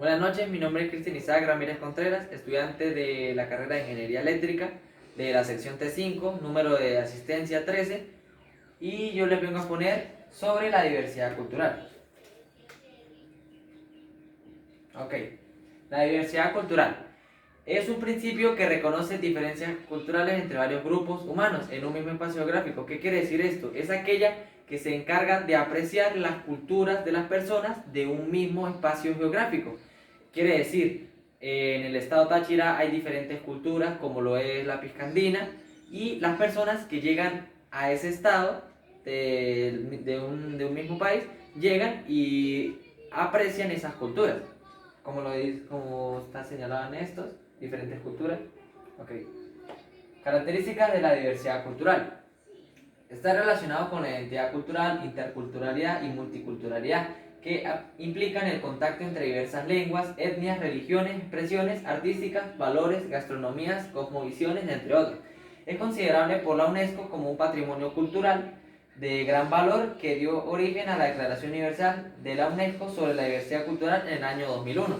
Buenas noches, mi nombre es Cristian Isaac Ramírez Contreras, estudiante de la carrera de Ingeniería Eléctrica de la sección T5, número de asistencia 13, y yo les vengo a exponer sobre la diversidad cultural. Ok, la diversidad cultural es un principio que reconoce diferencias culturales entre varios grupos humanos en un mismo espacio geográfico. ¿Qué quiere decir esto? Es aquella que se encarga de apreciar las culturas de las personas de un mismo espacio geográfico. Quiere decir, en el estado Táchira hay diferentes culturas, como lo es la piscandina, y las personas que llegan a ese estado de un mismo país, llegan y aprecian esas culturas, como está señalado en estos, diferentes culturas. Okay. Características de la diversidad cultural. Está relacionado con la identidad cultural, interculturalidad y multiculturalidad, que implican el contacto entre diversas lenguas, etnias, religiones, expresiones artísticas, valores, gastronomías, cosmovisiones, entre otros. Es considerable por la UNESCO como un patrimonio cultural de gran valor que dio origen a la Declaración Universal de la UNESCO sobre la diversidad cultural en el año 2001.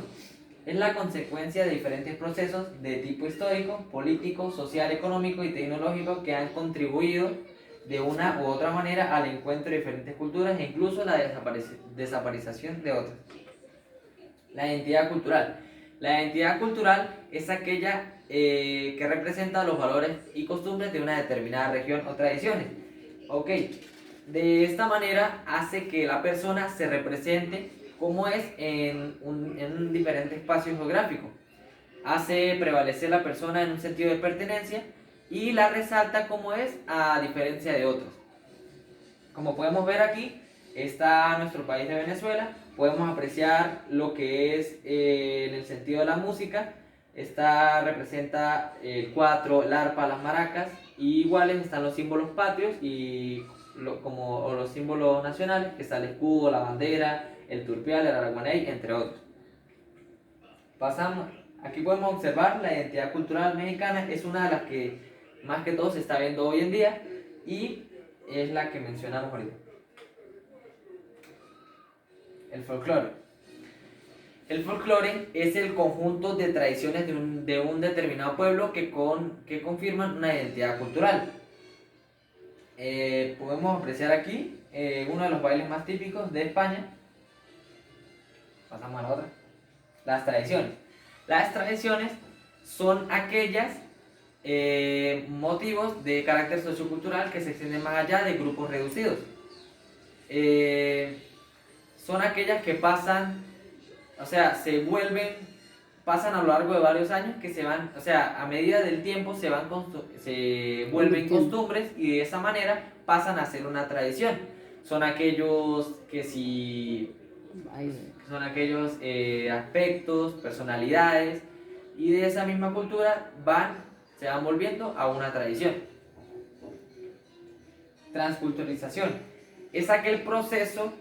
Es la consecuencia de diferentes procesos de tipo histórico, político, social, económico y tecnológico que han contribuido de una u otra manera al encuentro de diferentes culturas e incluso la desaparición de otras. La identidad cultural. La identidad cultural es aquella que representa los valores y costumbres de una determinada región o tradiciones. Ok, de esta manera hace que la persona se represente como es en un diferente espacio geográfico. Hace prevalecer la persona en un sentido de pertenencia y la resalta como es a diferencia de otros. Como podemos ver aquí, está nuestro país de Venezuela. Podemos apreciar lo que es en el sentido de la música. Esta representa el cuatro, el arpa, las maracas. Y iguales están los símbolos patrios y como los símbolos nacionales, que está el escudo, la bandera, el turpial, el araguaney, entre otros. Pasamos. Aquí podemos observar la identidad cultural mexicana, es una de las que más que todo se está viendo hoy en día y es la que mencionamos ahorita. El folclore. El folclore es el conjunto de tradiciones de un determinado pueblo que confirman una identidad cultural. Podemos apreciar aquí uno de los bailes más típicos de España. Pasamos a la otra. Las tradiciones. Las tradiciones son aquellas motivos de carácter sociocultural que se extienden más allá de grupos reducidos. Son aquellas que pasan, o sea, pasan a lo largo de varios años, que se van, o sea, a medida del tiempo se vuelven costumbres y de esa manera pasan a ser una tradición. Son aquellos aspectos, personalidades, y de esa misma cultura se van volviendo a una tradición. Transculturalización es aquel proceso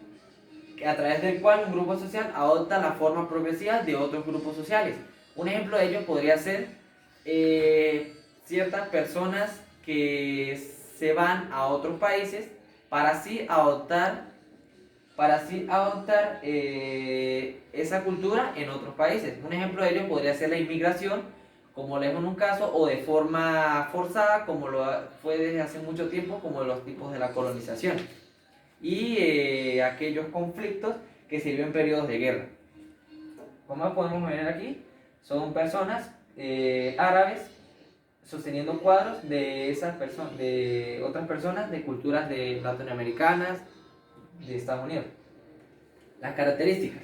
a través del cual un grupo social adopta la forma progresiva de otros grupos sociales. Un ejemplo de ello podría ser ciertas personas que se van a otros países para así adoptar esa cultura en otros países. Un ejemplo de ello podría ser la inmigración, como lo es en un caso, o de forma forzada, como lo fue desde hace mucho tiempo, como los tipos de la colonización. Y aquellos conflictos que se viven en periodos de guerra. Como podemos ver aquí, son personas árabes sosteniendo cuadros de otras personas de culturas latinoamericanas, de Estados Unidos. Las características.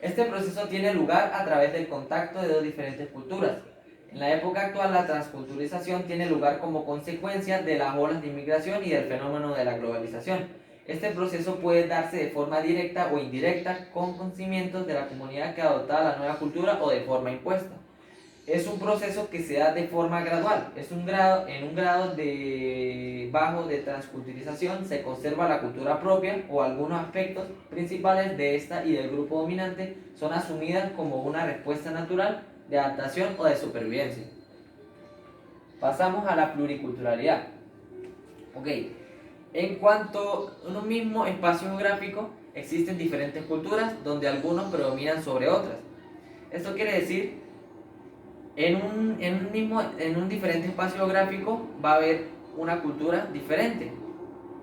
Este proceso tiene lugar a través del contacto de dos diferentes culturas. En la época actual, la transculturización tiene lugar como consecuencia de las olas de inmigración y del fenómeno de la globalización. Este proceso puede darse de forma directa o indirecta con conocimientos de la comunidad que adopta la nueva cultura o de forma impuesta. Es un proceso que se da de forma gradual. En un grado bajo de transculturización se conserva la cultura propia o algunos aspectos principales de esta y del grupo dominante son asumidas como una respuesta natural de adaptación o de supervivencia. Pasamos a la pluriculturalidad. Ok. En cuanto a un mismo espacio geográfico, existen diferentes culturas donde algunos predominan sobre otras. Esto quiere decir, en un diferente espacio geográfico va a haber una cultura diferente.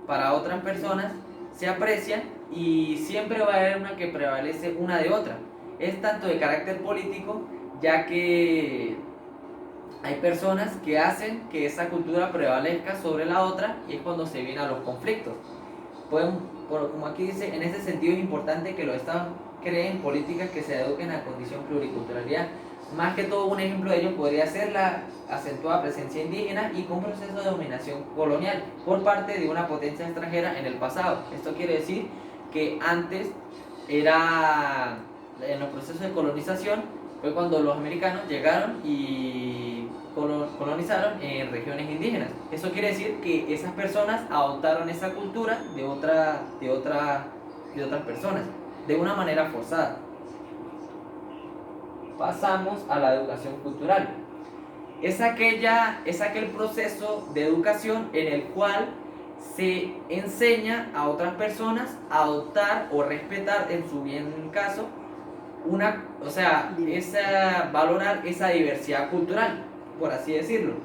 Para otras personas se aprecia y siempre va a haber una que prevalece una de otra. Es tanto de carácter político, ya que hay personas que hacen que esa cultura prevalezca sobre la otra y es cuando se vienen a los conflictos. Como aquí dice, en ese sentido es importante que los estados creen políticas que se eduquen a condición pluriculturalidad. Más que todo, un ejemplo de ello podría ser la acentuada presencia indígena y con proceso de dominación colonial por parte de una potencia extranjera en el pasado. Esto quiere decir que antes era, en los procesos de colonización, fue cuando los americanos llegaron y colonizaron en regiones indígenas. Eso quiere decir que esas personas adoptaron esa cultura de otras personas, de una manera forzada. Pasamos a la educación cultural. Es aquel proceso de educación en el cual se enseña a otras personas a adoptar o respetar, en su bien caso, valorar esa diversidad cultural, por así decirlo.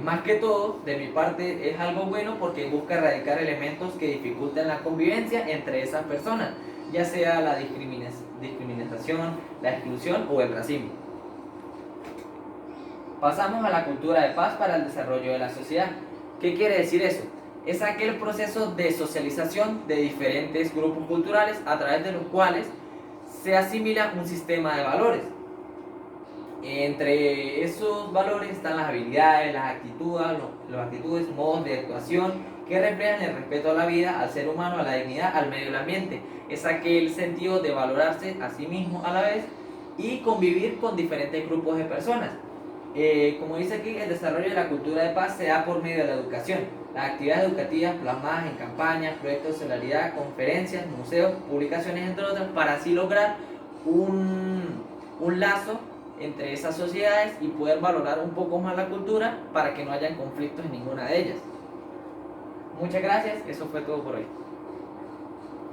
Más que todo, de mi parte, es algo bueno porque busca erradicar elementos que dificulten la convivencia entre esas personas, ya sea la discriminación, la exclusión o el racismo. Pasamos a la cultura de paz para el desarrollo de la sociedad. ¿Qué quiere decir eso? Es aquel proceso de socialización de diferentes grupos culturales a través de los cuales se asimila un sistema de valores. Entre esos valores están las habilidades, las actitudes, modos de actuación que reflejan el respeto a la vida, al ser humano, a la dignidad, al medio ambiente. Es aquel sentido de valorarse a sí mismo a la vez y convivir con diferentes grupos de personas. Como dice aquí, el desarrollo de la cultura de paz se da por medio de la educación. Las actividades educativas plasmadas en campañas, proyectos de solidaridad, conferencias, museos, publicaciones, entre otras, para así lograr un lazo entre esas sociedades y poder valorar un poco más la cultura para que no haya conflictos en ninguna de ellas. Muchas gracias, eso fue todo por hoy.